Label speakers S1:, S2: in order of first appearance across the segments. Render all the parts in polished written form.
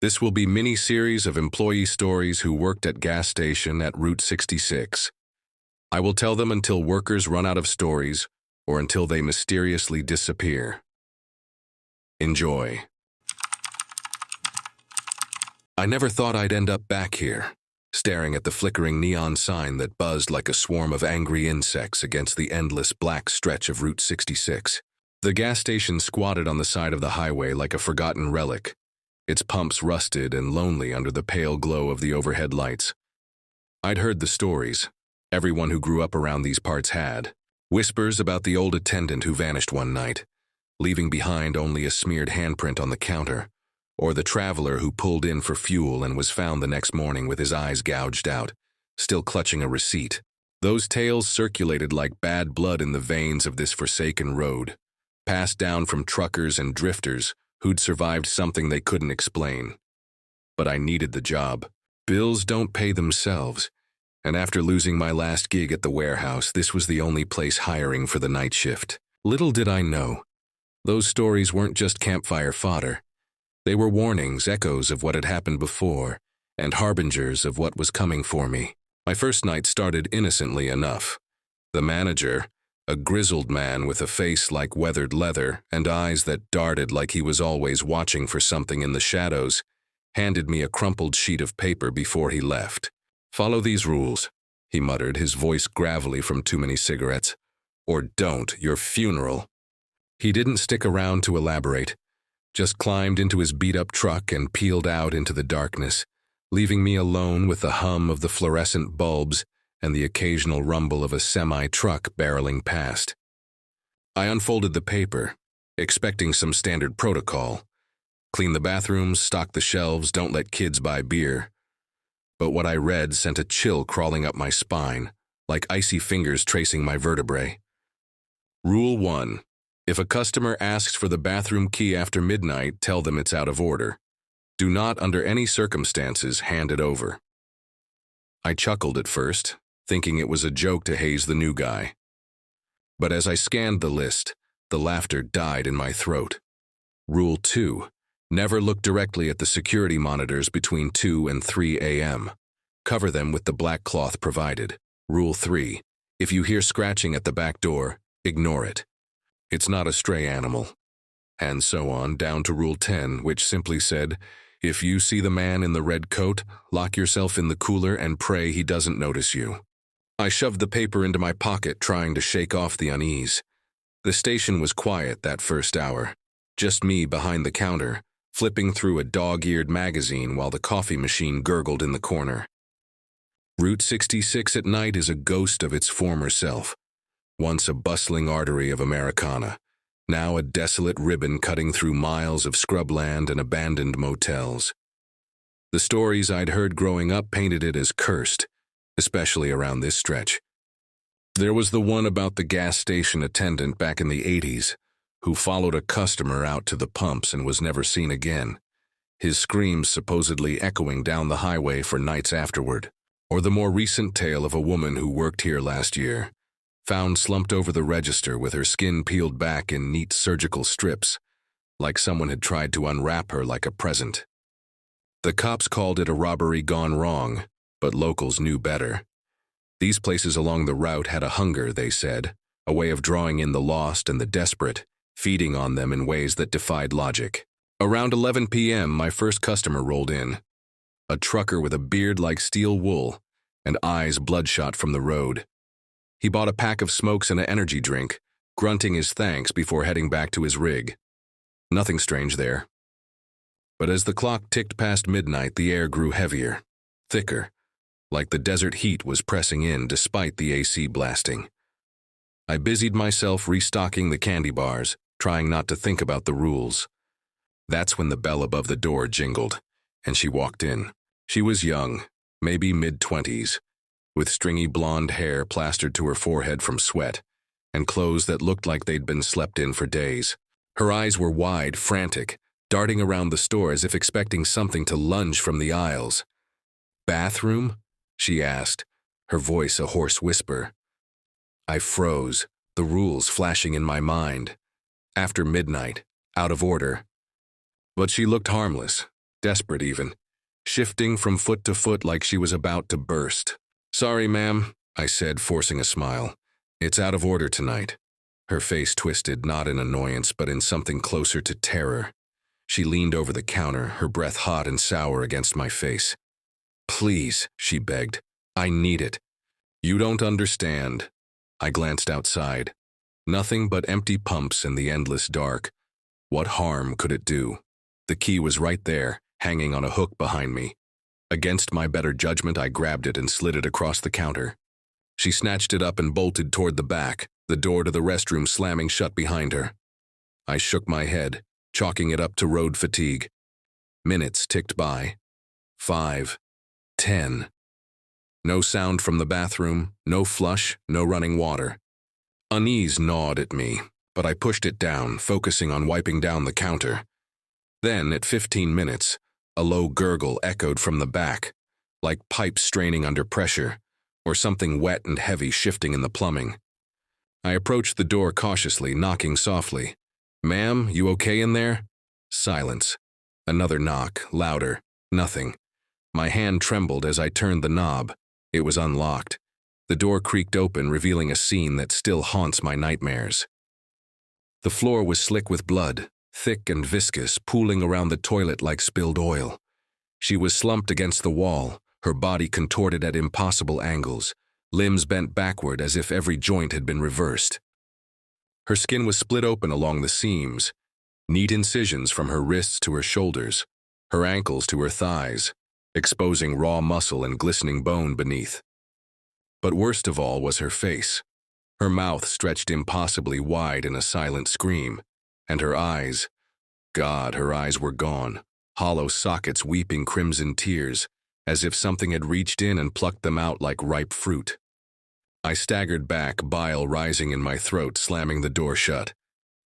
S1: This will be mini-series of employee stories who worked at gas station at Route 66. I will tell them until workers run out of stories or until they mysteriously disappear. Enjoy. I never thought I'd end up back here, staring at the flickering neon sign that buzzed like a swarm of angry insects against the endless black stretch of Route 66. The gas station squatted on the side of the highway like a forgotten relic, its pumps rusted and lonely under the pale glow of the overhead lights. I'd heard the stories. Everyone who grew up around these parts had. Whispers about the old attendant who vanished one night, leaving behind only a smeared handprint on the counter, or the traveler who pulled in for fuel and was found the next morning with his eyes gouged out, still clutching a receipt. Those tales circulated like bad blood in the veins of this forsaken road, passed down from truckers and drifters who'd survived something they couldn't explain. But I needed the job. Bills don't pay themselves, and after losing my last gig at the warehouse, this was the only place hiring for the night shift. Little did I know, those stories weren't just campfire fodder. They were warnings, echoes of what had happened before, and harbingers of what was coming for me. My first night started innocently enough. The manager, a grizzled man with a face like weathered leather and eyes that darted like he was always watching for something in the shadows, handed me a crumpled sheet of paper before he left. "Follow these rules," he muttered, his voice gravelly from too many cigarettes. "Or don't, your funeral." He didn't stick around to elaborate, just climbed into his beat-up truck and peeled out into the darkness, leaving me alone with the hum of the fluorescent bulbs and the occasional rumble of a semi-truck barreling past. I unfolded the paper, expecting some standard protocol. Clean the bathrooms, stock the shelves, don't let kids buy beer. But what I read sent a chill crawling up my spine, like icy fingers tracing my vertebrae. Rule 1. If a customer asks for the bathroom key after midnight, tell them it's out of order. Do not, under any circumstances, hand it over. I chuckled at first, thinking it was a joke to haze the new guy. But as I scanned the list, the laughter died in my throat. Rule 2. Never look directly at the security monitors between 2 and 3 a.m. Cover them with the black cloth provided. Rule 3. If you hear scratching at the back door, ignore it. It's not a stray animal. And so on, down to Rule 10, which simply said, if you see the man in the red coat, lock yourself in the cooler and pray he doesn't notice you. I shoved the paper into my pocket, trying to shake off the unease. The station was quiet that first hour. Just me behind the counter, flipping through a dog-eared magazine while the coffee machine gurgled in the corner. Route 66 at night is a ghost of its former self. Once a bustling artery of Americana, now a desolate ribbon cutting through miles of scrubland and abandoned motels. The stories I'd heard growing up painted it as cursed, especially around this stretch. There was the one about the gas station attendant back in the 80s, who followed a customer out to the pumps and was never seen again, his screams supposedly echoing down the highway for nights afterward. Or the more recent tale of a woman who worked here last year, found slumped over the register with her skin peeled back in neat surgical strips, like someone had tried to unwrap her like a present. The cops called it a robbery gone wrong, but locals knew better. These places along the route had a hunger, they said, a way of drawing in the lost and the desperate, feeding on them in ways that defied logic. Around 11 p.m., my first customer rolled in, a trucker with a beard like steel wool and eyes bloodshot from the road. He bought a pack of smokes and an energy drink, grunting his thanks before heading back to his rig. Nothing strange there. But as the clock ticked past midnight, the air grew heavier, thicker, like the desert heat was pressing in despite the AC blasting. I busied myself restocking the candy bars, trying not to think about the rules. That's when the bell above the door jingled, and she walked in. She was young, maybe mid-20s, with stringy blonde hair plastered to her forehead from sweat, and clothes that looked like they'd been slept in for days. Her eyes were wide, frantic, darting around the store as if expecting something to lunge from the aisles. "Bathroom?" she asked, her voice a hoarse whisper. I froze, the rules flashing in my mind. After midnight, out of order. But she looked harmless, desperate even, shifting from foot to foot like she was about to burst. "Sorry, ma'am," I said, forcing a smile. "It's out of order tonight." Her face twisted, not in annoyance, but in something closer to terror. She leaned over the counter, her breath hot and sour against my face. "Please," she begged. "I need it." "You don't understand." I glanced outside. Nothing but empty pumps in the endless dark. What harm could it do? The key was right there, hanging on a hook behind me. Against my better judgment, I grabbed it and slid it across the counter. She snatched it up and bolted toward the back, the door to the restroom slamming shut behind her. I shook my head, chalking it up to road fatigue. Minutes ticked by. 5, 10. No sound from the bathroom, no flush, no running water. Unease gnawed at me, but I pushed it down, focusing on wiping down the counter. Then, at 15 minutes, a low gurgle echoed from the back, like pipes straining under pressure, or something wet and heavy shifting in the plumbing. I approached the door cautiously, knocking softly. "Ma'am, you okay in there?" Silence. Another knock, louder. Nothing. My hand trembled as I turned the knob. It was unlocked. The door creaked open, revealing a scene that still haunts my nightmares. The floor was slick with blood, thick and viscous, pooling around the toilet like spilled oil. She was slumped against the wall, her body contorted at impossible angles, limbs bent backward as if every joint had been reversed. Her skin was split open along the seams, neat incisions from her wrists to her shoulders, her ankles to her thighs, exposing raw muscle and glistening bone beneath. But worst of all was her face. Her mouth stretched impossibly wide in a silent scream, and her eyes, God, her eyes were gone, hollow sockets weeping crimson tears, as if something had reached in and plucked them out like ripe fruit. I staggered back, bile rising in my throat, slamming the door shut.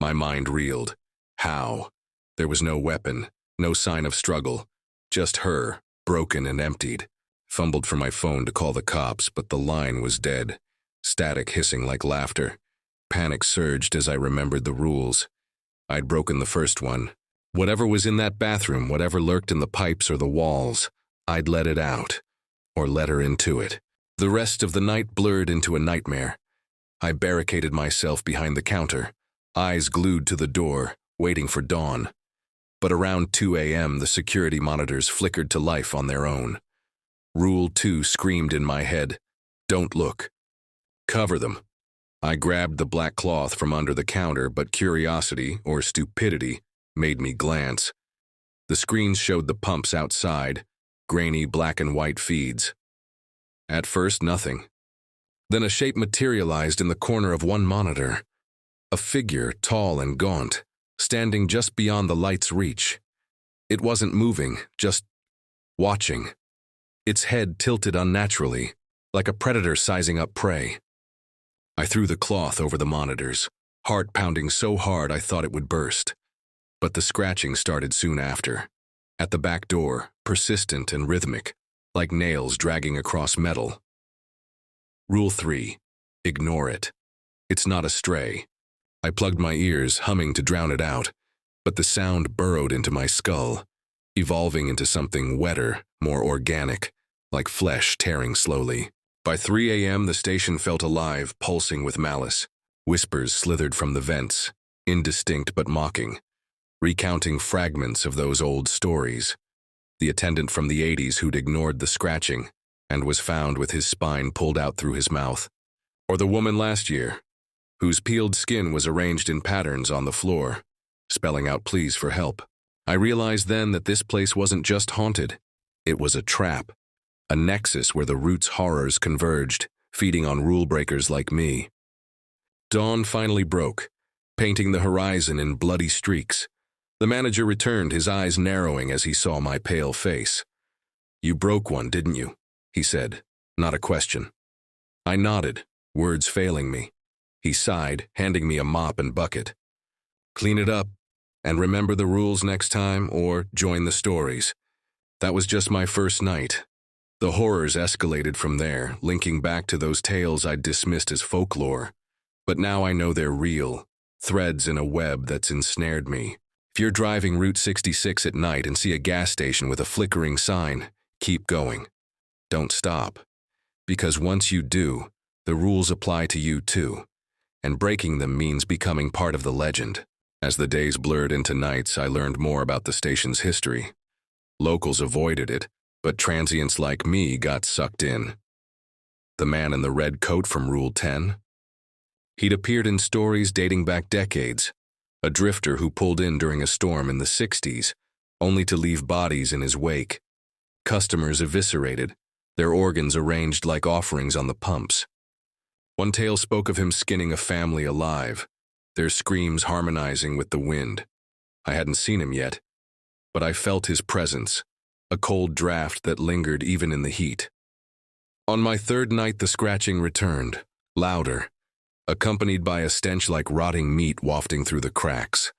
S1: My mind reeled. How? There was no weapon, no sign of struggle, just her, broken and emptied. Fumbled for my phone to call the cops, but the line was dead, static hissing like laughter. Panic surged as I remembered the rules. I'd broken the first one. Whatever was in that bathroom, whatever lurked in the pipes or the walls, I'd let it out, or let her into it. The rest of the night blurred into a nightmare. I barricaded myself behind the counter, eyes glued to the door, waiting for dawn. But around 2 a.m., the security monitors flickered to life on their own. Rule 2 screamed in my head, "Don't look. Cover them." I grabbed the black cloth from under the counter, but curiosity, or stupidity, made me glance. The screens showed the pumps outside, grainy black and white feeds. At first, nothing. Then a shape materialized in the corner of one monitor. A figure, tall and gaunt, standing just beyond the light's reach. It wasn't moving, just watching. Its head tilted unnaturally, like a predator sizing up prey. I threw the cloth over the monitors, heart pounding so hard I thought it would burst. But the scratching started soon after. At the back door, persistent and rhythmic, like nails dragging across metal. Rule 3. Ignore it. It's not a stray. I plugged my ears, humming to drown it out, but the sound burrowed into my skull, evolving into something wetter, more organic, like flesh tearing slowly. By 3 a.m., the station felt alive, pulsing with malice. Whispers slithered from the vents, indistinct but mocking, recounting fragments of those old stories. The attendant from the 80s who'd ignored the scratching and was found with his spine pulled out through his mouth. Or the woman last year, whose peeled skin was arranged in patterns on the floor, spelling out pleas for help. I realized then that this place wasn't just haunted. It was a trap, a nexus where the root's horrors converged, feeding on rule breakers like me. Dawn finally broke, painting the horizon in bloody streaks. The manager returned, his eyes narrowing as he saw my pale face. "You broke one, didn't you?" he said, not a question. I nodded, words failing me. He sighed, handing me a mop and bucket. "Clean it up, and remember the rules next time, or join the stories." That was just my first night. The horrors escalated from there, linking back to those tales I'd dismissed as folklore. But now I know they're real, threads in a web that's ensnared me. If you're driving Route 66 at night and see a gas station with a flickering sign, keep going. Don't stop. Because once you do, the rules apply to you too, and breaking them means becoming part of the legend. As the days blurred into nights, I learned more about the station's history. Locals avoided it, but transients like me got sucked in. The man in the red coat from Rule 10? He'd appeared in stories dating back decades. A drifter who pulled in during a storm in the 60s, only to leave bodies in his wake. Customers eviscerated, their organs arranged like offerings on the pumps. One tale spoke of him skinning a family alive, their screams harmonizing with the wind. I hadn't seen him yet, but I felt his presence, a cold draft that lingered even in the heat. On my third night, the scratching returned, louder, accompanied by a stench like rotting meat wafting through the cracks.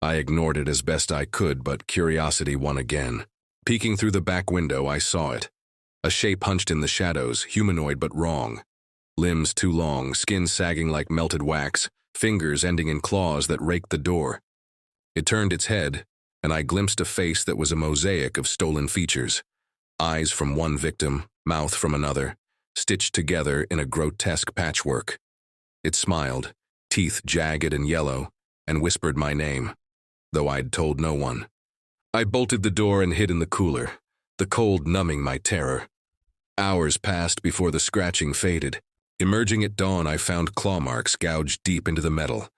S1: I ignored it as best I could, but curiosity won again. Peeking through the back window, I saw it. A shape hunched in the shadows, humanoid but wrong. Limbs too long, skin sagging like melted wax, fingers ending in claws that raked the door. It turned its head, and I glimpsed a face that was a mosaic of stolen features. Eyes from one victim, mouth from another, stitched together in a grotesque patchwork. It smiled, teeth jagged and yellow, and whispered my name, though I'd told no one. I bolted the door and hid in the cooler, the cold numbing my terror. Hours passed before the scratching faded. Emerging at dawn, I found claw marks gouged deep into the metal,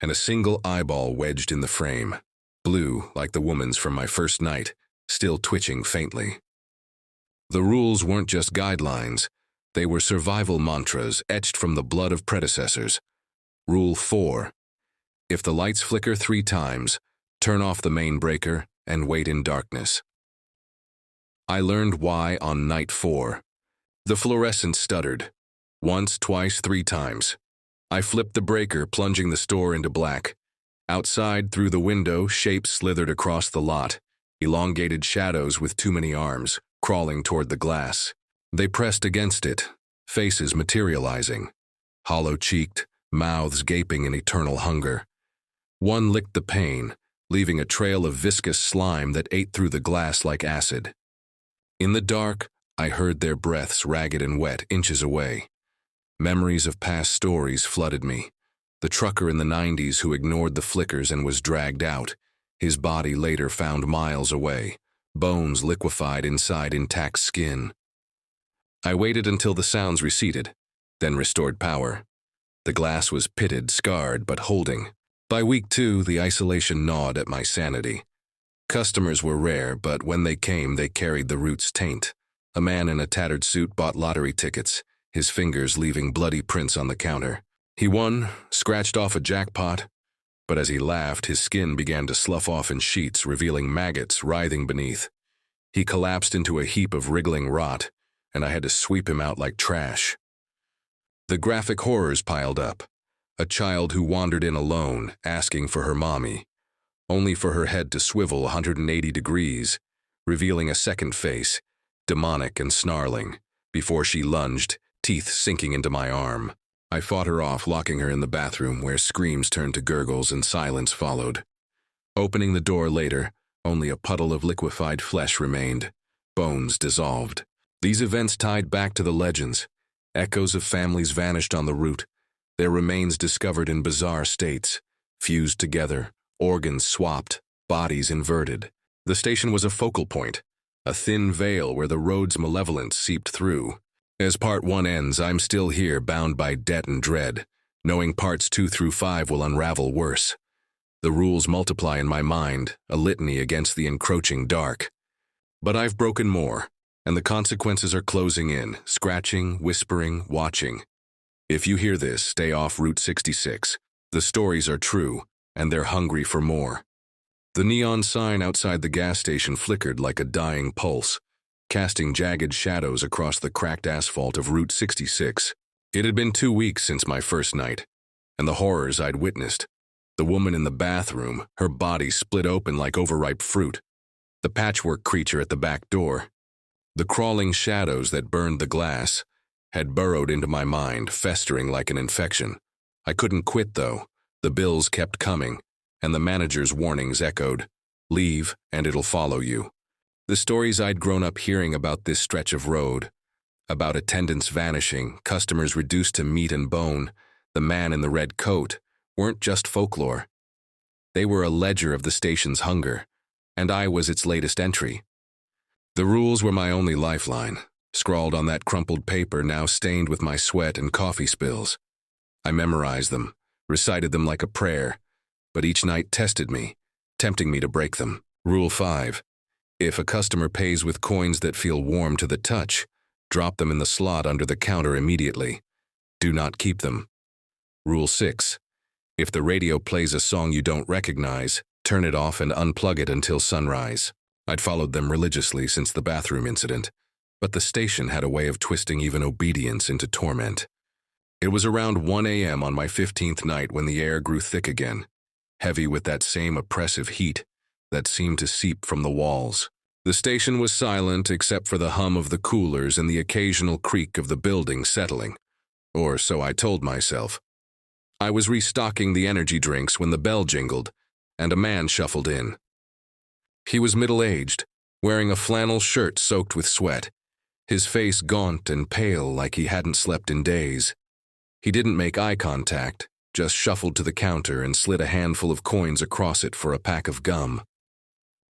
S1: and a single eyeball wedged in the frame, blue like the woman's from my first night, still twitching faintly. The rules weren't just guidelines. They were survival mantras etched from the blood of predecessors. Rule 4. If the lights flicker 3 times, turn off the main breaker and wait in darkness. I learned why on night 4. The fluorescent stuttered. Once, twice, 3 times. I flipped the breaker, plunging the store into black. Outside, through the window, shapes slithered across the lot, elongated shadows with too many arms, crawling toward the glass. They pressed against it, faces materializing, hollow-cheeked, mouths gaping in eternal hunger. One licked the pane, leaving a trail of viscous slime that ate through the glass like acid. In the dark, I heard their breaths ragged and wet, inches away. Memories of past stories flooded me. The trucker in the 90s who ignored the flickers and was dragged out, his body later found miles away, bones liquefied inside intact skin. I waited until the sounds receded, then restored power. The glass was pitted, scarred, but holding. By week 2, the isolation gnawed at my sanity. Customers were rare, but when they came, they carried the root's taint. A man in a tattered suit bought lottery tickets, his fingers leaving bloody prints on the counter. He won, scratched off a jackpot, but as he laughed, his skin began to slough off in sheets, revealing maggots writhing beneath. He collapsed into a heap of wriggling rot, and I had to sweep him out like trash. The graphic horrors piled up. A child who wandered in alone, asking for her mommy, only for her head to swivel 180 degrees, revealing a second face, demonic and snarling, before she lunged, teeth sinking into my arm. I fought her off, locking her in the bathroom, where screams turned to gurgles and silence followed. Opening the door later, only a puddle of liquefied flesh remained, bones dissolved. These events tied back to the legends. Echoes of families vanished on the route, their remains discovered in bizarre states, fused together, organs swapped, bodies inverted. The station was a focal point, a thin veil where the road's malevolence seeped through. As Part 1 ends, I'm still here, bound by debt and dread, knowing Parts 2 through 5 will unravel worse. The rules multiply in my mind, a litany against the encroaching dark. But I've broken more, and the consequences are closing in, scratching, whispering, watching. If you hear this, stay off Route 66. The stories are true, and they're hungry for more. The neon sign outside the gas station flickered like a dying pulse, casting jagged shadows across the cracked asphalt of Route 66. It had been 2 weeks since my first night, and the horrors I'd witnessed. The woman in the bathroom, her body split open like overripe fruit. The patchwork creature at the back door. The crawling shadows that burned the glass had burrowed into my mind, festering like an infection. I couldn't quit, though. The bills kept coming, and the manager's warnings echoed, "Leave, and it'll follow you." The stories I'd grown up hearing about this stretch of road, about attendants vanishing, customers reduced to meat and bone, the man in the red coat, weren't just folklore. They were a ledger of the station's hunger, and I was its latest entry. The rules were my only lifeline, scrawled on that crumpled paper now stained with my sweat and coffee spills. I memorized them, recited them like a prayer, but each night tested me, tempting me to break them. Rule 5. If a customer pays with coins that feel warm to the touch, drop them in the slot under the counter immediately. Do not keep them. Rule 6. If the radio plays a song you don't recognize, turn it off and unplug it until sunrise. I'd followed them religiously since the bathroom incident, but the station had a way of twisting even obedience into torment. It was around 1 a.m. on my 15th night when the air grew thick again, heavy with that same oppressive heat that seemed to seep from the walls. The station was silent except for the hum of the coolers and the occasional creak of the building settling, or so I told myself. I was restocking the energy drinks when the bell jingled, and a man shuffled in. He was middle-aged, wearing a flannel shirt soaked with sweat, his face gaunt and pale like he hadn't slept in days. He didn't make eye contact, just shuffled to the counter and slid a handful of coins across it for a pack of gum.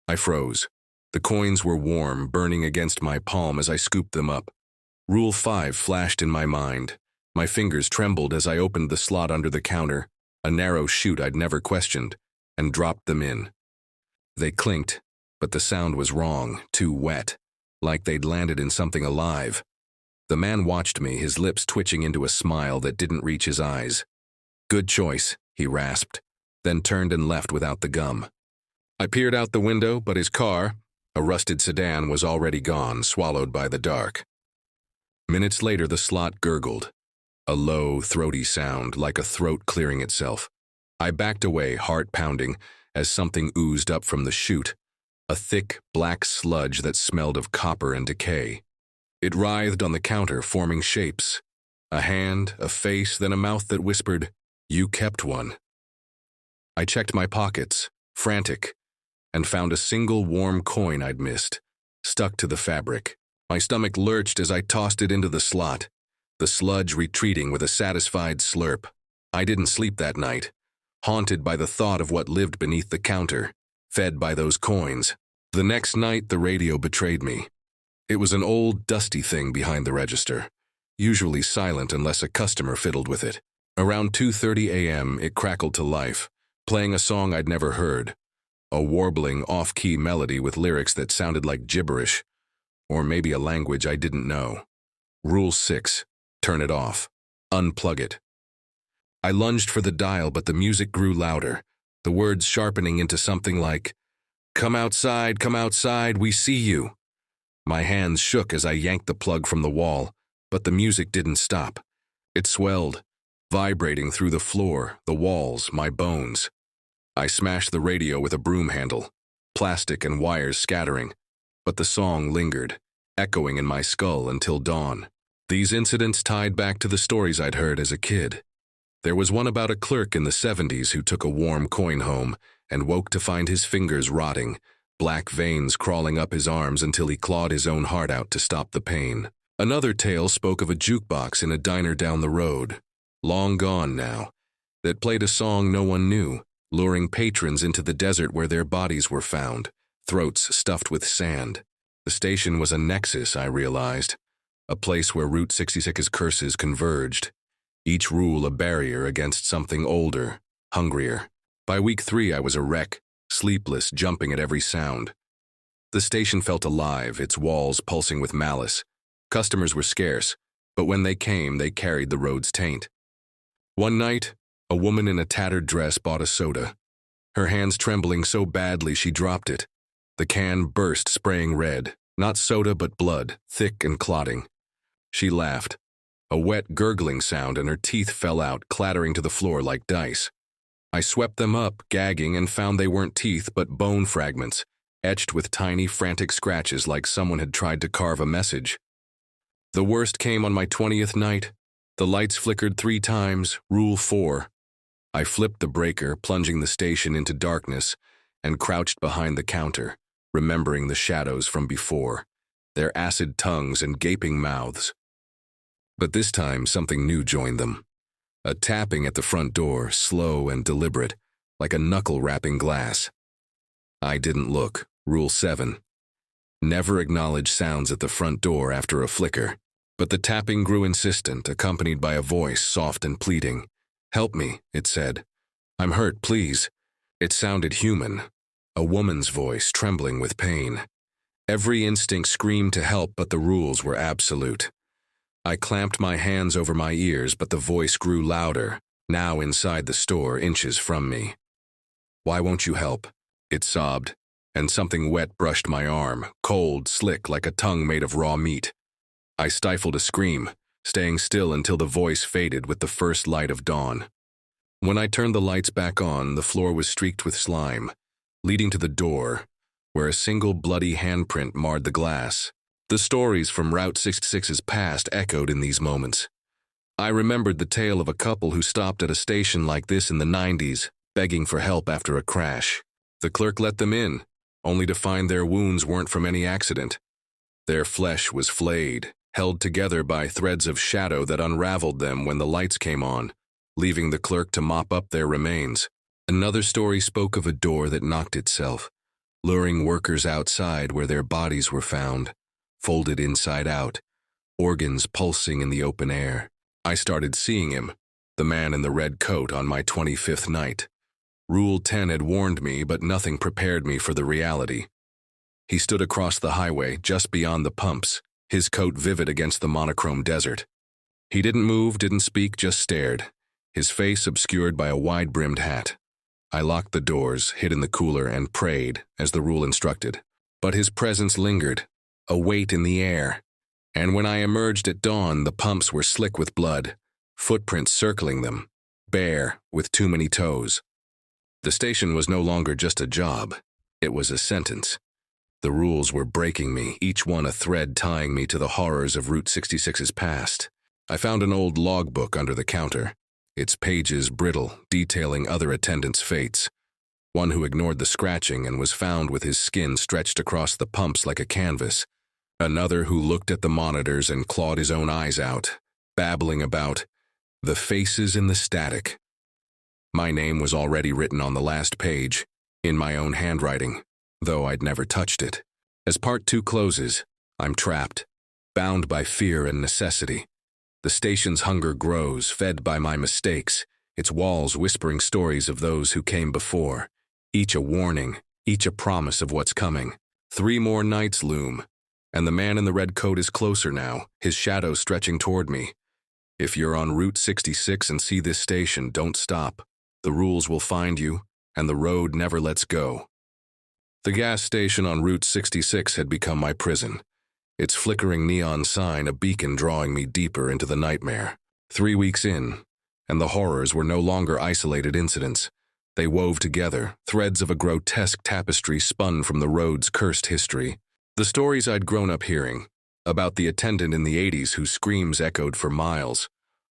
S1: I froze. The coins were warm, burning against my palm as I scooped them up. Rule 5 flashed in my mind. My fingers trembled as I opened the slot under the counter, a narrow chute I'd never questioned, and dropped them in. They clinked, but the sound was wrong, too wet, like they'd landed in something alive. The man watched me, his lips twitching into a smile that didn't reach his eyes. "Good choice," he rasped, then turned and left without the gum. I peered out the window, but his car, a rusted sedan, was already gone, swallowed by the dark. Minutes later, the slot gurgled, a low, throaty sound, like a throat clearing itself. I backed away, heart pounding, as something oozed up from the chute, a thick, black sludge that smelled of copper and decay. It writhed on the counter, forming shapes. A hand, a face, then a mouth that whispered, "You kept one." I checked my pockets, frantic, and found a single warm coin I'd missed, stuck to the fabric. My stomach lurched as I tossed it into the slot, the sludge retreating with a satisfied slurp. I didn't sleep that night, haunted by the thought of what lived beneath the counter, fed by those coins. The next night, the radio betrayed me. It was an old, dusty thing behind the register, usually silent unless a customer fiddled with it. Around 2:30 a.m., it crackled to life, playing a song I'd never heard, a warbling, off-key melody with lyrics that sounded like gibberish, or maybe a language I didn't know. Rule 6. Turn it off. Unplug it. I lunged for the dial, but the music grew louder, the words sharpening into something like, come outside, we see you." My hands shook as I yanked the plug from the wall, but the music didn't stop. It swelled, vibrating through the floor, the walls, my bones. I smashed the radio with a broom handle, plastic and wires scattering, but the song lingered, echoing in my skull until dawn. These incidents tied back to the stories I'd heard as a kid. There was one about a clerk in the 70s who took a warm coin home and woke to find his fingers rotting, black veins crawling up his arms until he clawed his own heart out to stop the pain. Another tale spoke of a jukebox in a diner down the road, long gone now, that played a song no one knew, luring patrons into the desert where their bodies were found, throats stuffed with sand. The station was a nexus, I realized, a place where Route 66's curses converged, each rule a barrier against something older, hungrier. By week 3, I was a wreck, sleepless, jumping at every sound. The station felt alive, its walls pulsing with malice. Customers were scarce, but when they came, they carried the road's taint. One night, a woman in a tattered dress bought a soda. Her hands trembling so badly she dropped it. The can burst, spraying red, not soda but blood, thick and clotting. She laughed, a wet gurgling sound, and her teeth fell out, clattering to the floor like dice. I swept them up, gagging, and found they weren't teeth but bone fragments, etched with tiny, frantic scratches like someone had tried to carve a message. The worst came on my 20th night. The lights flickered 3 times, Rule 4. I flipped the breaker, plunging the station into darkness, and crouched behind the counter, remembering the shadows from before, their acid tongues and gaping mouths. But this time, something new joined them. A tapping at the front door, slow and deliberate, like a knuckle rapping glass. I didn't look. Rule 7. Never acknowledge sounds at the front door after a flicker. But the tapping grew insistent, accompanied by a voice, soft and pleading. "Help me," it said. "I'm hurt, please." It sounded human. A woman's voice, trembling with pain. Every instinct screamed to help, but the rules were absolute. I clamped my hands over my ears, but the voice grew louder, now inside the store, inches from me. "Why won't you help?" It sobbed, and something wet brushed my arm, cold, slick, like a tongue made of raw meat. I stifled a scream, staying still until the voice faded with the first light of dawn. When I turned the lights back on, the floor was streaked with slime, leading to the door, where a single bloody handprint marred the glass. The stories from Route 66's past echoed in these moments. I remembered the tale of a couple who stopped at a station like this in the 90s, begging for help after a crash. The clerk let them in, only to find their wounds weren't from any accident. Their flesh was flayed, held together by threads of shadow that unraveled them when the lights came on, leaving the clerk to mop up their remains. Another story spoke of a door that knocked itself, luring workers outside where their bodies were found, folded inside out, organs pulsing in the open air. I started seeing him, the man in the red coat, on my 25th night. Rule 10 had warned me, but nothing prepared me for the reality. He stood across the highway, just beyond the pumps, his coat vivid against the monochrome desert. He didn't move, didn't speak, just stared, his face obscured by a wide-brimmed hat. I locked the doors, hid in the cooler, and prayed, as the rule instructed. But his presence lingered, a weight in the air. And when I emerged at dawn, the pumps were slick with blood, footprints circling them, bare, with too many toes. The station was no longer just a job. It was a sentence. The rules were breaking me, each one a thread tying me to the horrors of Route 66's past. I found an old logbook under the counter, its pages brittle, detailing other attendants' fates. One who ignored the scratching and was found with his skin stretched across the pumps like a canvas. Another who looked at the monitors and clawed his own eyes out, babbling about the faces in the static. My name was already written on the last page, in my own handwriting, though I'd never touched it. As Part 2 closes, I'm trapped, bound by fear and necessity. The station's hunger grows, fed by my mistakes, its walls whispering stories of those who came before, each a warning, each a promise of what's coming. 3 more nights loom, and the man in the red coat is closer now, his shadow stretching toward me. If you're on Route 66 and see this station, don't stop. The rules will find you, and the road never lets go. The gas station on Route 66 had become my prison, its flickering neon sign a beacon drawing me deeper into the nightmare. 3 weeks in, and the horrors were no longer isolated incidents. They wove together, threads of a grotesque tapestry spun from the road's cursed history. The stories I'd grown up hearing, about the attendant in the 80s whose screams echoed for miles,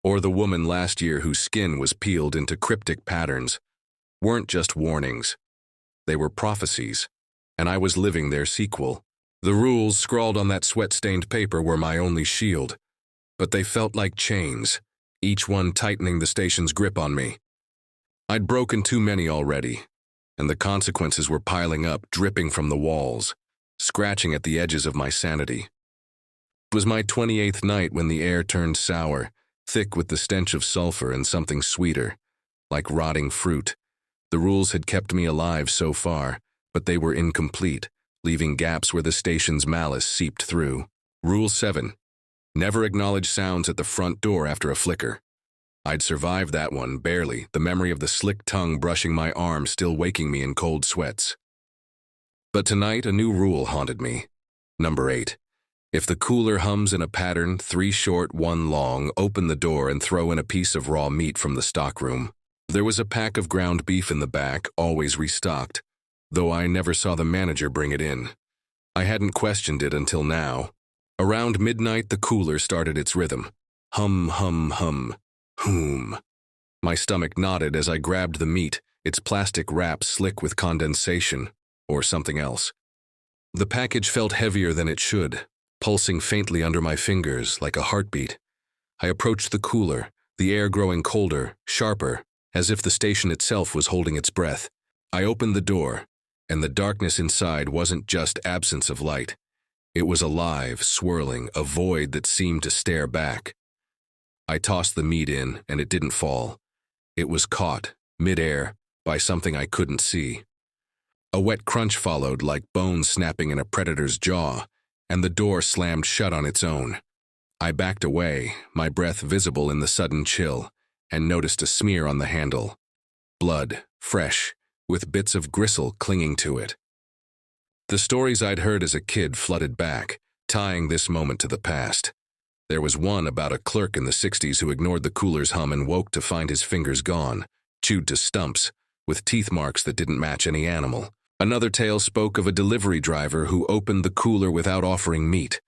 S1: or the woman last year whose skin was peeled into cryptic patterns, weren't just warnings. They were prophecies, and I was living their sequel. The rules scrawled on that sweat-stained paper were my only shield, but they felt like chains, each one tightening the station's grip on me. I'd broken too many already, and the consequences were piling up, dripping from the walls, scratching at the edges of my sanity. It was my 28th night when the air turned sour, thick with the stench of sulfur and something sweeter, like rotting fruit. The rules had kept me alive so far, but they were incomplete, leaving gaps where the station's malice seeped through. Rule 7. Never acknowledge sounds at the front door after a flicker. I'd survived that one, barely, the memory of the slick tongue brushing my arm still waking me in cold sweats. But tonight, a new rule haunted me. Number 8. If the cooler hums in a pattern, 3 short, 1 long, open the door and throw in a piece of raw meat from the stockroom. There was a pack of ground beef in the back, always restocked, though I never saw the manager bring it in. I hadn't questioned it until now. Around midnight, the cooler started its rhythm. Hum, hum, hum, hoom. My stomach knotted as I grabbed the meat, its plastic wrap slick with condensation, or something else. The package felt heavier than it should, pulsing faintly under my fingers like a heartbeat. I approached the cooler, the air growing colder, sharper, as if the station itself was holding its breath. I opened the door, and the darkness inside wasn't just absence of light. It was alive, swirling, a void that seemed to stare back. I tossed the meat in, and it didn't fall. It was caught, mid-air, by something I couldn't see. A wet crunch followed, like bones snapping in a predator's jaw, and the door slammed shut on its own. I backed away, my breath visible in the sudden chill, and noticed a smear on the handle. Blood, fresh, with bits of gristle clinging to it. The stories I'd heard as a kid flooded back, tying this moment to the past. There was one about a clerk in the 60s who ignored the cooler's hum and woke to find his fingers gone, chewed to stumps, with teeth marks that didn't match any animal. Another tale spoke of a delivery driver who opened the cooler without offering meat,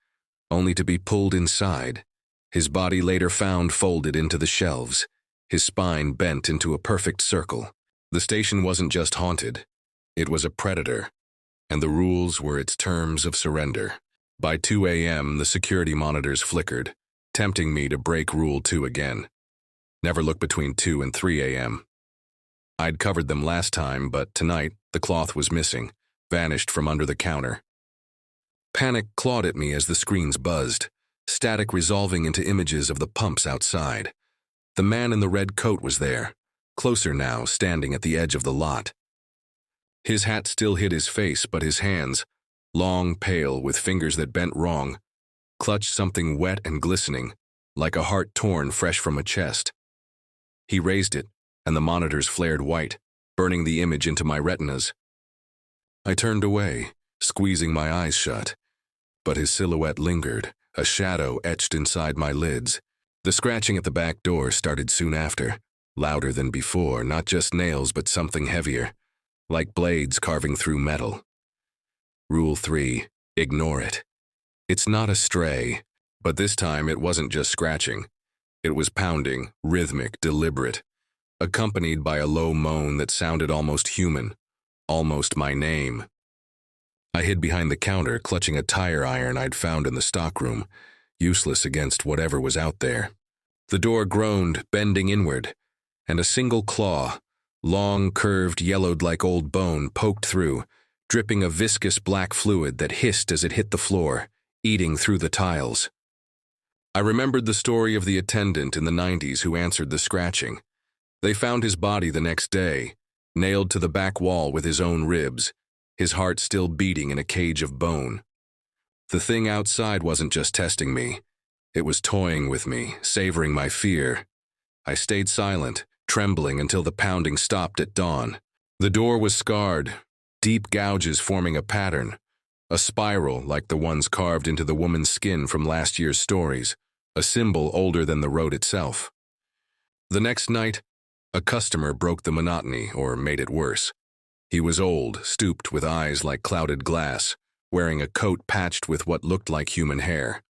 S1: only to be pulled inside. His body later found folded into the shelves, his spine bent into a perfect circle. The station wasn't just haunted, it was a predator, and the rules were its terms of surrender. By 2 a.m., the security monitors flickered, tempting me to break Rule 2 again. Never look between 2 and 3 a.m. I'd covered them last time, but tonight, the cloth was missing, vanished from under the counter. Panic clawed at me as the screens buzzed, static resolving into images of the pumps outside. The man in the red coat was there, closer now, standing at the edge of the lot. His hat still hid his face, but his hands, long, pale, with fingers that bent wrong, clutched something wet and glistening, like a heart torn fresh from a chest. He raised it, and the monitors flared white, burning the image into my retinas. I turned away, squeezing my eyes shut, but his silhouette lingered, a shadow etched inside my lids. The scratching at the back door started soon after, louder than before, not just nails but something heavier, like blades carving through metal. Rule 3, ignore it. It's not a stray, but this time it wasn't just scratching. It was pounding, rhythmic, deliberate, accompanied by a low moan that sounded almost human, almost my name. I hid behind the counter, clutching a tire iron I'd found in the stockroom, useless against whatever was out there. The door groaned, bending inward, and a single claw, long, curved, yellowed like old bone, poked through, dripping a viscous black fluid that hissed as it hit the floor, eating through the tiles. I remembered the story of the attendant in the 90s who answered the scratching. They found his body the next day, nailed to the back wall with his own ribs, his heart still beating in a cage of bone. The thing outside wasn't just testing me. It was toying with me, savoring my fear. I stayed silent, trembling until the pounding stopped at dawn. The door was scarred, deep gouges forming a pattern, a spiral like the ones carved into the woman's skin from last year's stories, a symbol older than the road itself. The next night, a customer broke the monotony, or made it worse. He was old, stooped with eyes like clouded glass, wearing a coat patched with what looked like human hair.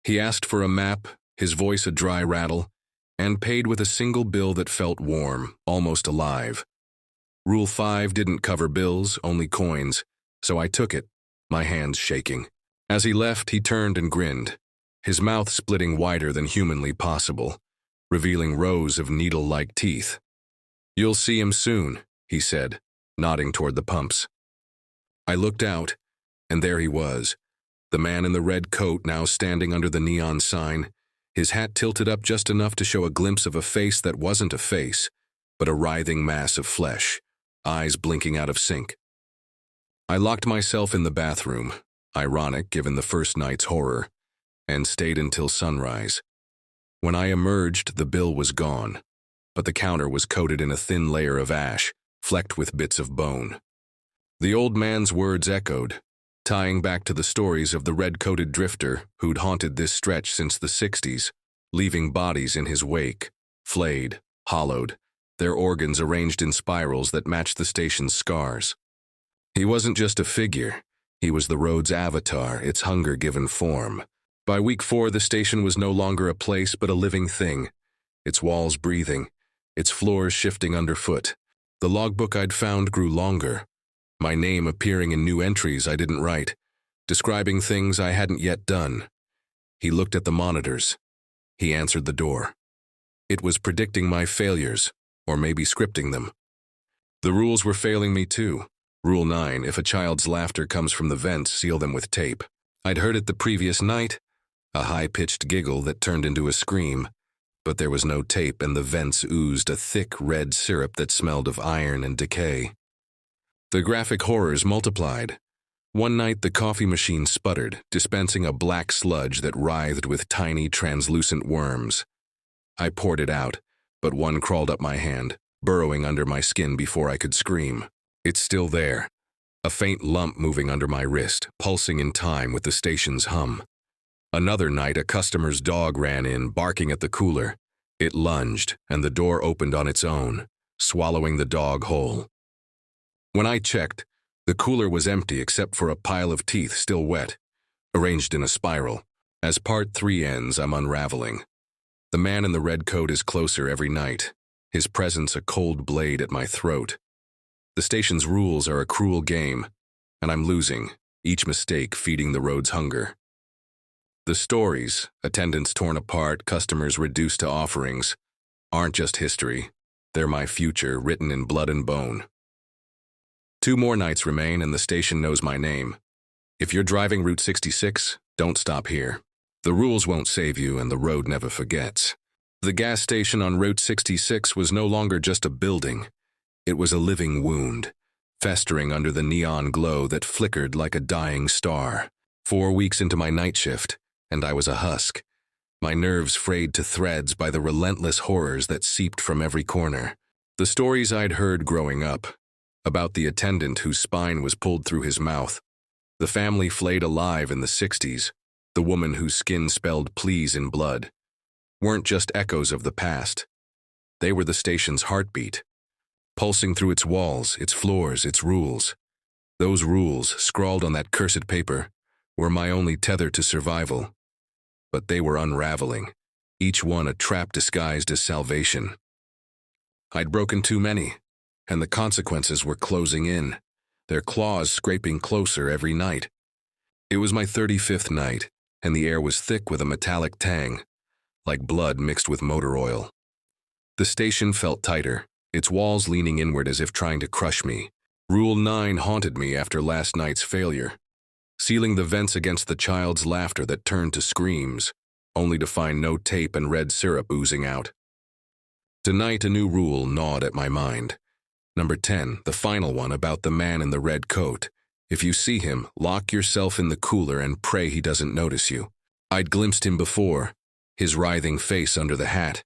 S1: He asked for a map, his voice a dry rattle, and paid with a single bill that felt warm, almost alive. Rule 5 didn't cover bills, only coins, so I took it, my hands shaking. As he left, he turned and grinned, his mouth splitting wider than humanly possible, revealing rows of needle-like teeth. "You'll see him soon," he said, nodding toward the pumps. I looked out, and there he was, the man in the red coat now standing under the neon sign, his hat tilted up just enough to show a glimpse of a face that wasn't a face, but a writhing mass of flesh, eyes blinking out of sync. I locked myself in the bathroom, ironic given the first night's horror, and stayed until sunrise. When I emerged, the bill was gone, but the counter was coated in a thin layer of ash, flecked with bits of bone. The old man's words echoed, tying back to the stories of the red-coated drifter who'd haunted this stretch since the 60s, leaving bodies in his wake, flayed, hollowed, their organs arranged in spirals that matched the station's scars. He wasn't just a figure, he was the road's avatar, its hunger given form. By week 4, the station was no longer a place but a living thing, its walls breathing, its floors shifting underfoot. The logbook I'd found grew longer, my name appearing in new entries I didn't write, describing things I hadn't yet done. He looked at the monitors. He answered the door. It was predicting my failures, or maybe scripting them. The rules were failing me too. Rule 9, if a child's laughter comes from the vents, seal them with tape. I'd heard it the previous night, a high-pitched giggle that turned into a scream, but there was no tape and the vents oozed a thick red syrup that smelled of iron and decay. The graphic horrors multiplied. One night the coffee machine sputtered, dispensing a black sludge that writhed with tiny translucent worms. I poured it out, but one crawled up my hand, burrowing under my skin before I could scream. It's still there, a faint lump moving under my wrist, pulsing in time with the station's hum. Another night, a customer's dog ran in, barking at the cooler. It lunged, and the door opened on its own, swallowing the dog whole. When I checked, the cooler was empty except for a pile of teeth still wet, arranged in a spiral. As part 3 ends, I'm unraveling. The man in the red coat is closer every night, his presence a cold blade at my throat. The station's rules are a cruel game, and I'm losing, each mistake feeding the road's hunger. The stories, attendants torn apart, customers reduced to offerings, aren't just history. They're my future, written in blood and bone. 2 more nights remain and the station knows my name. If you're driving Route 66, don't stop here. The rules won't save you and the road never forgets. The gas station on Route 66 was no longer just a building. It was a living wound, festering under the neon glow that flickered like a dying star. 4 weeks into my night shift, and I was a husk, my nerves frayed to threads by the relentless horrors that seeped from every corner. The stories I'd heard growing up, about the attendant whose spine was pulled through his mouth, the family flayed alive in the 60s, the woman whose skin spelled please in blood, weren't just echoes of the past. They were the station's heartbeat, pulsing through its walls, its floors, its rules. Those rules, scrawled on that cursed paper, were my only tether to survival. But they were unraveling, each one a trap disguised as salvation. I'd broken too many, and the consequences were closing in, their claws scraping closer every night. It was my 35th night, and the air was thick with a metallic tang, like blood mixed with motor oil. The station felt tighter, its walls leaning inward as if trying to crush me. Rule 9 haunted me after last night's failure, sealing the vents against the child's laughter that turned to screams, only to find no tape and red syrup oozing out. Tonight, a new rule gnawed at my mind. Number 10, the final one about the man in the red coat. If you see him, lock yourself in the cooler and pray he doesn't notice you. I'd glimpsed him before, his writhing face under the hat,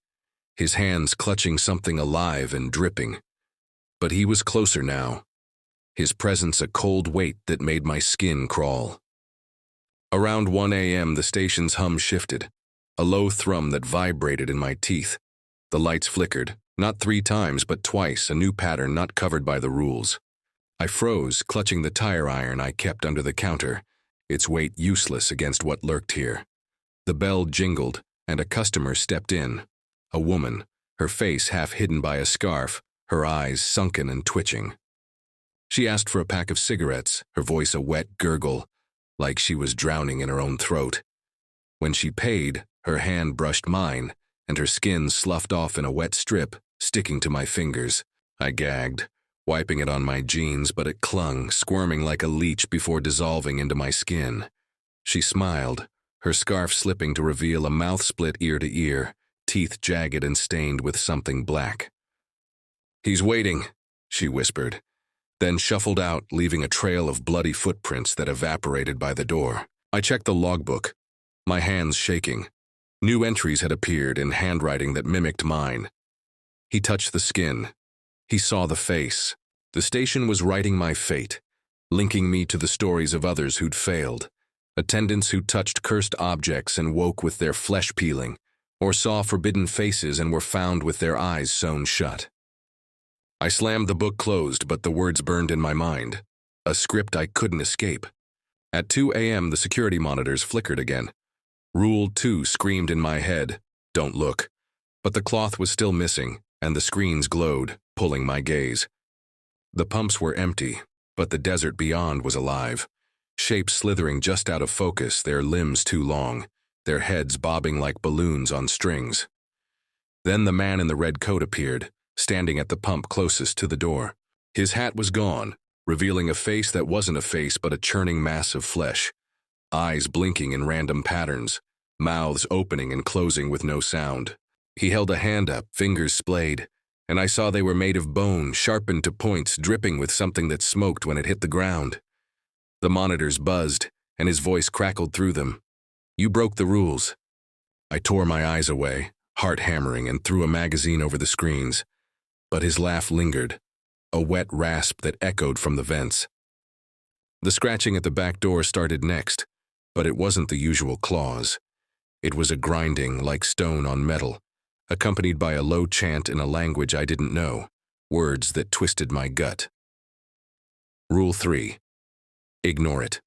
S1: his hands clutching something alive and dripping. But he was closer now, his presence a cold weight that made my skin crawl. Around 1 a.m., the station's hum shifted, a low thrum that vibrated in my teeth. The lights flickered, not 3 times but twice, a new pattern not covered by the rules. I froze, clutching the tire iron I kept under the counter, its weight useless against what lurked here. The bell jingled, and a customer stepped in. A woman, her face half hidden by a scarf, her eyes sunken and twitching. She asked for a pack of cigarettes, her voice a wet gurgle, like she was drowning in her own throat. When she paid, her hand brushed mine, and her skin sloughed off in a wet strip, sticking to my fingers. I gagged, wiping it on my jeans, but it clung, squirming like a leech before dissolving into my skin. She smiled, her scarf slipping to reveal a mouth split ear to ear, teeth jagged and stained with something black. "He's waiting," she whispered, then shuffled out, leaving a trail of bloody footprints that evaporated by the door. I checked the logbook, my hands shaking. New entries had appeared in handwriting that mimicked mine. He touched the skin. He saw the face. The station was writing my fate, linking me to the stories of others who'd failed, attendants who touched cursed objects and woke with their flesh peeling, or saw forbidden faces and were found with their eyes sewn shut. I slammed the book closed, but the words burned in my mind, a script I couldn't escape. At 2 a.m., the security monitors flickered again. Rule 2 screamed in my head, "Don't look." But the cloth was still missing, and the screens glowed, pulling my gaze. The pumps were empty, but the desert beyond was alive. Shapes slithering just out of focus, their limbs too long, their heads bobbing like balloons on strings. Then the man in the red coat appeared, standing at the pump closest to the door. His hat was gone, revealing a face that wasn't a face but a churning mass of flesh. Eyes blinking in random patterns, mouths opening and closing with no sound. He held a hand up, fingers splayed, and I saw they were made of bone, sharpened to points, dripping with something that smoked when it hit the ground. The monitors buzzed, and his voice crackled through them. "You broke the rules." I tore my eyes away, heart hammering, and threw a magazine over the screens. But his laugh lingered, a wet rasp that echoed from the vents. The scratching at the back door started next, but it wasn't the usual claws. It was a grinding like stone on metal, accompanied by a low chant in a language I didn't know, words that twisted my gut. Rule 3. Ignore it.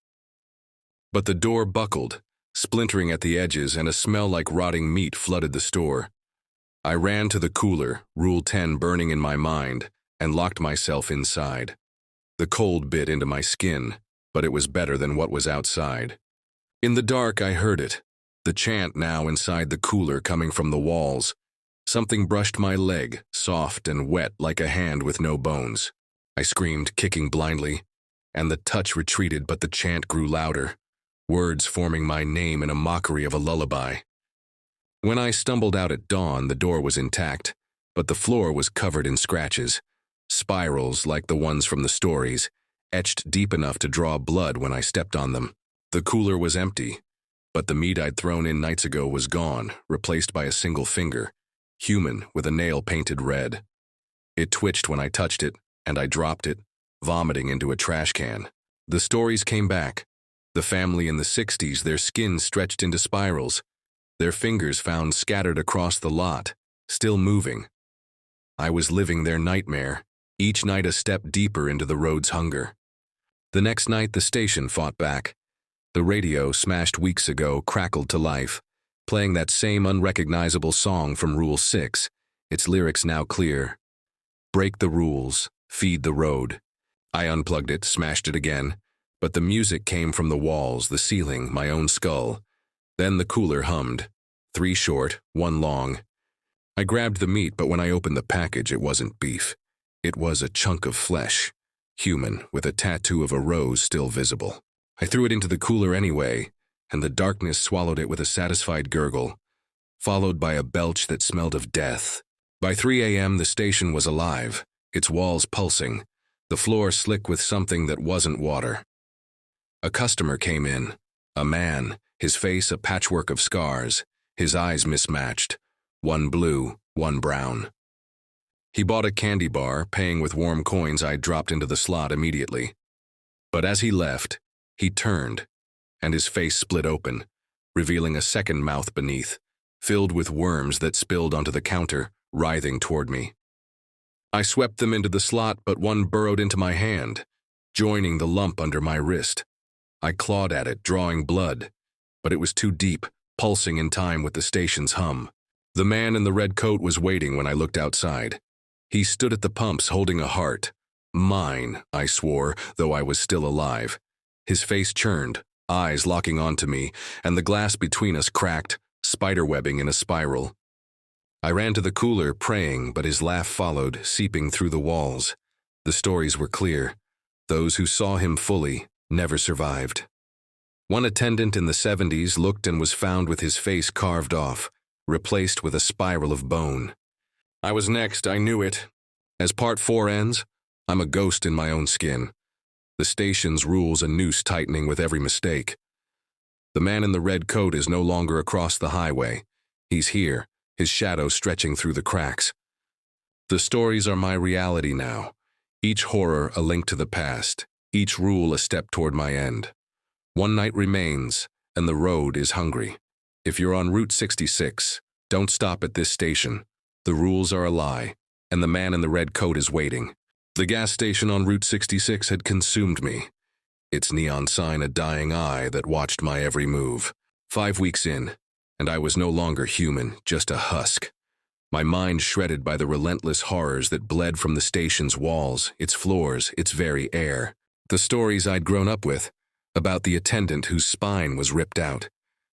S1: But the door buckled, splintering at the edges, and a smell like rotting meat flooded the store. I ran to the cooler, Rule 10 burning in my mind, and locked myself inside. The cold bit into my skin, but it was better than what was outside. In the dark, I heard it, the chant now inside the cooler coming from the walls. Something brushed my leg, soft and wet like a hand with no bones. I screamed, kicking blindly, and the touch retreated, but the chant grew louder, words forming my name in a mockery of a lullaby. When I stumbled out at dawn, the door was intact, but the floor was covered in scratches, spirals like the ones from the stories, etched deep enough to draw blood when I stepped on them. The cooler was empty, but the meat I'd thrown in nights ago was gone, replaced by a single finger, human with a nail painted red. It twitched when I touched it, and I dropped it, vomiting into a trash can. The stories came back. The family in the 60s, their skin stretched into spirals, their fingers found scattered across the lot, still moving. I was living their nightmare, each night a step deeper into the road's hunger. The next night, the station fought back. The radio, smashed weeks ago, crackled to life, playing that same unrecognizable song from Rule 6, its lyrics now clear. Break the rules, feed the road. I unplugged it, smashed it again, but the music came from the walls, the ceiling, my own skull. Then the cooler hummed, 3 short, 1 long. I grabbed the meat, but when I opened the package, it wasn't beef. It was a chunk of flesh, human, with a tattoo of a rose still visible. I threw it into the cooler anyway, and the darkness swallowed it with a satisfied gurgle, followed by a belch that smelled of death. By 3 a.m., the station was alive, its walls pulsing, the floor slick with something that wasn't water. A customer came in, a man, his face a patchwork of scars, his eyes mismatched, one blue, one brown. He bought a candy bar, paying with warm coins I'd dropped into the slot immediately. But as he left, he turned, and his face split open, revealing a second mouth beneath, filled with worms that spilled onto the counter, writhing toward me. I swept them into the slot, but one burrowed into my hand, joining the lump under my wrist. I clawed at it, drawing blood, but it was too deep, pulsing in time with the station's hum. The man in the red coat was waiting when I looked outside. He stood at the pumps holding a heart. Mine, I swore, though I was still alive. His face churned, eyes locking onto me, and the glass between us cracked, spiderwebbing in a spiral. I ran to the cooler, praying, but his laugh followed, seeping through the walls. The stories were clear. Those who saw him fully never survived. One attendant in the 70s looked and was found with his face carved off, replaced with a spiral of bone. I was next, I knew it. As Part 4 ends, I'm a ghost in my own skin. The station's rules a noose tightening with every mistake. The man in the red coat is no longer across the highway. He's here, his shadow stretching through the cracks. The stories are my reality now, each horror a link to the past, each rule a step toward my end. One night remains, and the road is hungry. If you're on Route 66, don't stop at this station. The rules are a lie, and the man in the red coat is waiting. The gas station on Route 66 had consumed me, its neon sign a dying eye that watched my every move. 5 weeks in, and I was no longer human, just a husk. my mind shredded by the relentless horrors that bled from the station's walls, its floors, its very air. The stories I'd grown up with, about the attendant whose spine was ripped out,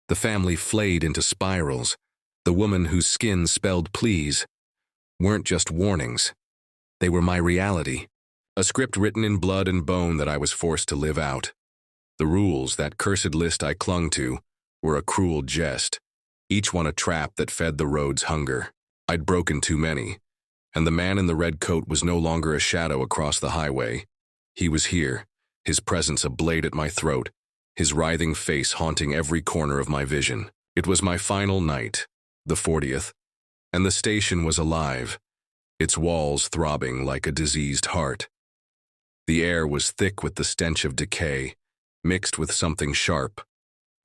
S1: the family flayed into spirals, the woman whose skin spelled please, weren't just warnings. They were my reality, a script written in blood and bone that I was forced to live out. The rules, that cursed list I clung to, were a cruel jest, each one a trap that fed the road's hunger. I'd broken too many, and the man in the red coat was no longer a shadow across the highway. He was here, his presence a blade at my throat, his writhing face haunting every corner of my vision. It was my final night, the 40th, and the station was alive, its walls throbbing like a diseased heart. The air was thick with the stench of decay, mixed with something sharp,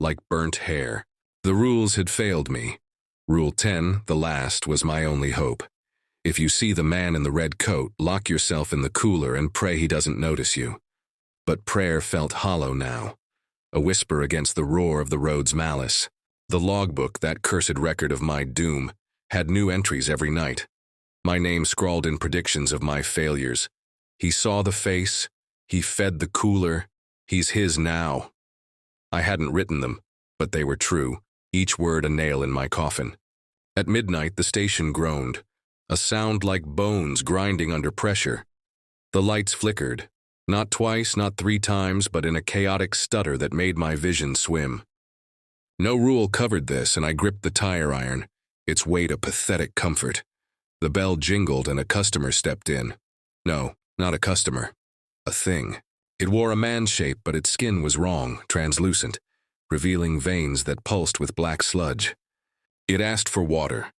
S1: like burnt hair. The rules had failed me. Rule 10, the last, was my only hope. If you see the man in the red coat, lock yourself in the cooler and pray he doesn't notice you. But prayer felt hollow now, a whisper against the roar of the road's malice. The logbook, that cursed record of my doom, had new entries every night. My name scrawled in predictions of my failures. He saw the face, he fed the cooler, he's his now. I hadn't written them, but they were true, each word a nail in my coffin. At midnight, the station groaned, a sound like bones grinding under pressure. The lights flickered, not twice, not 3 times, but in a chaotic stutter that made my vision swim. No rule covered this, and I gripped the tire iron, its weight a pathetic comfort. The bell jingled and a customer stepped in. No, not a customer. A thing. It wore a man's shape, but its skin was wrong, translucent, revealing veins that pulsed with black sludge. It asked for water,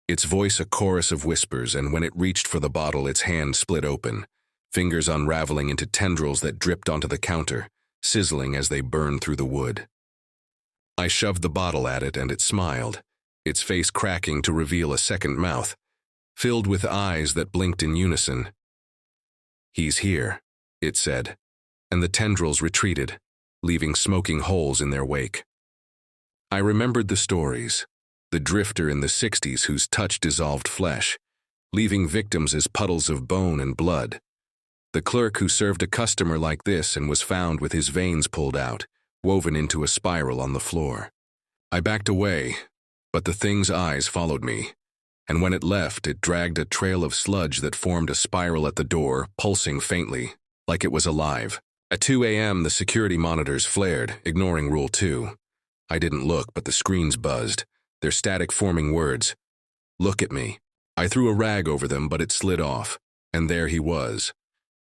S1: its voice a chorus of whispers, and when it reached for the bottle, its hand split open, fingers unraveling into tendrils that dripped onto the counter, sizzling as they burned through the wood. I shoved the bottle at it, and it smiled, its face cracking to reveal a second mouth, filled with eyes that blinked in unison. "He's here," it said, and the tendrils retreated, leaving smoking holes in their wake. I remembered the stories, the drifter in the 60s whose touch dissolved flesh, leaving victims as puddles of bone and blood. The clerk who served a customer like this and was found with his veins pulled out, woven into a spiral on the floor. I backed away, but the thing's eyes followed me, and when it left, it dragged a trail of sludge that formed a spiral at the door, pulsing faintly, like it was alive. At 2 a.m., the security monitors flared, ignoring Rule 2. I didn't look, but the screens buzzed, their static forming words. "Look at me." I threw a rag over them, but it slid off, and there he was.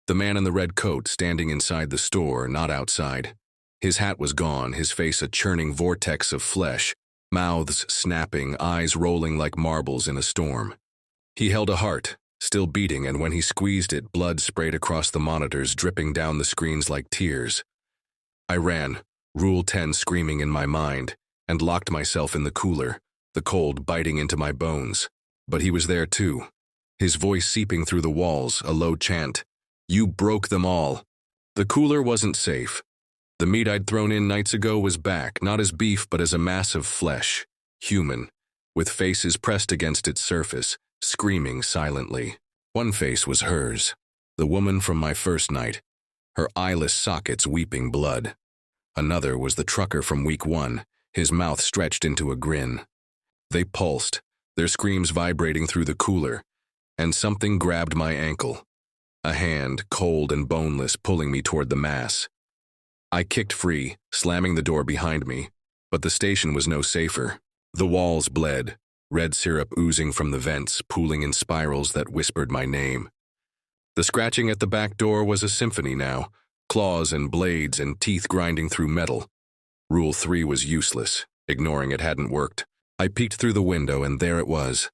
S1: The man in the red coat standing inside the store, not outside. His hat was gone, his face a churning vortex of flesh, mouths snapping, eyes rolling like marbles in a storm. He held a heart, still beating, and when he squeezed it, blood sprayed across the monitors, dripping down the screens like tears. I ran, Rule 10 screaming in my mind, and locked myself in the cooler, the cold biting into my bones. But he was there too, his voice seeping through the walls, a low chant. "You broke them all." The cooler wasn't safe. The meat I'd thrown in nights ago was back, not as beef but as a mass of flesh, human, with faces pressed against its surface, screaming silently. One face was hers, the woman from my first night, her eyeless sockets weeping blood. Another was the trucker from week 1, his mouth stretched into a grin. They pulsed, their screams vibrating through the cooler, and something grabbed my ankle, a hand, cold and boneless, pulling me toward the mass. I kicked free, slamming the door behind me, but the station was no safer. The walls bled, red syrup oozing from the vents, pooling in spirals that whispered my name. The scratching at the back door was a symphony now, claws and blades and teeth grinding through metal. Rule 3 was useless, ignoring it hadn't worked. I peeked through the window, and there it was,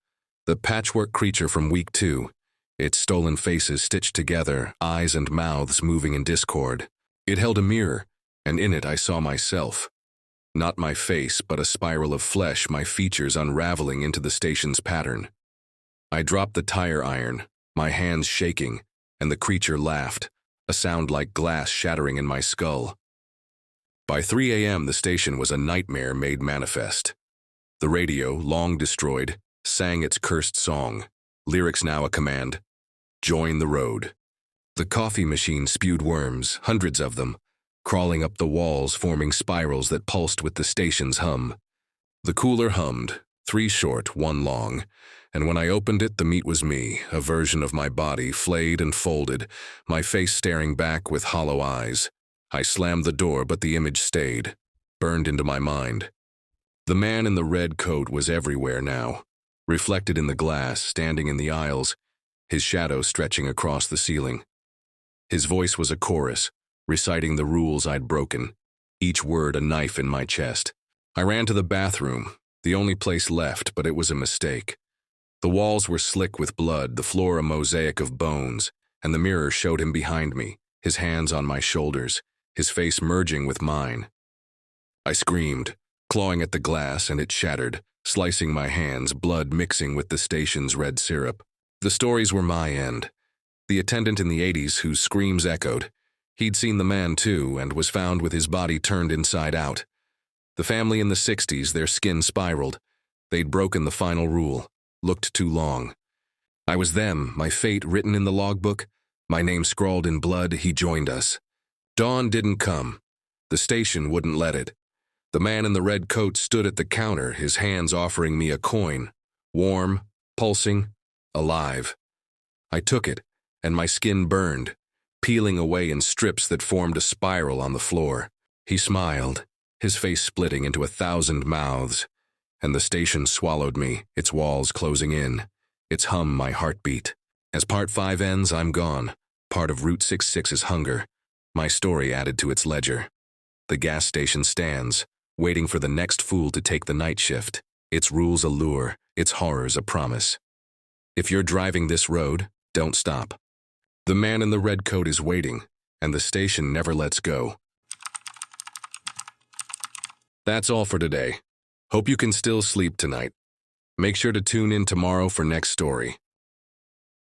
S1: the patchwork creature from week 2, its stolen faces stitched together, eyes and mouths moving in discord. It held a mirror, and in it I saw myself. Not my face, but a spiral of flesh, my features unraveling into the station's pattern. I dropped the tire iron, my hands shaking, and the creature laughed, a sound like glass shattering in my skull. By 3 a.m., the station was a nightmare made manifest. The radio, long destroyed, sang its cursed song. Lyrics now a command. Join the road. The coffee machine spewed worms, hundreds of them, crawling up the walls, forming spirals that pulsed with the station's hum. The cooler hummed, 3 short, 1 long, and when I opened it, the meat was me, a version of my body, flayed and folded, my face staring back with hollow eyes. I slammed the door, but the image stayed, burned into my mind. The man in the red coat was everywhere now, reflected in the glass, standing in the aisles, his shadow stretching across the ceiling. His voice was a chorus, reciting the rules I'd broken, each word a knife in my chest. I ran to the bathroom, the only place left, but it was a mistake. The walls were slick with blood, the floor a mosaic of bones, and the mirror showed him behind me, his hands on my shoulders, his face merging with mine. I screamed, clawing at the glass, and it shattered, slicing my hands, blood mixing with the station's red syrup. The stories were my end. The attendant in the 80s whose screams echoed. He'd seen the man too, and was found with his body turned inside out. The family in the 60s, their skin spiraled. They'd broken the final rule, looked too long. I was them, my fate written in the logbook, my name scrawled in blood. He joined us. Dawn didn't come. The station wouldn't let it. The man in the red coat stood at the counter, his hands offering me a coin. Warm, pulsing, alive. I took it, and my skin burned, peeling away in strips that formed a spiral on the floor. He smiled, his face splitting into 1,000 mouths, and the station swallowed me, its walls closing in, its hum my heartbeat. As Part 5 ends, I'm gone, part of Route 66's hunger, my story added to its ledger. The gas station stands, waiting for the next fool to take the night shift, its rules a lure, its horrors a promise. If you're driving this road, don't stop. The man in the red coat is waiting, and the station never lets go. That's all for today. Hope you can still sleep tonight. Make sure to tune in tomorrow for next story.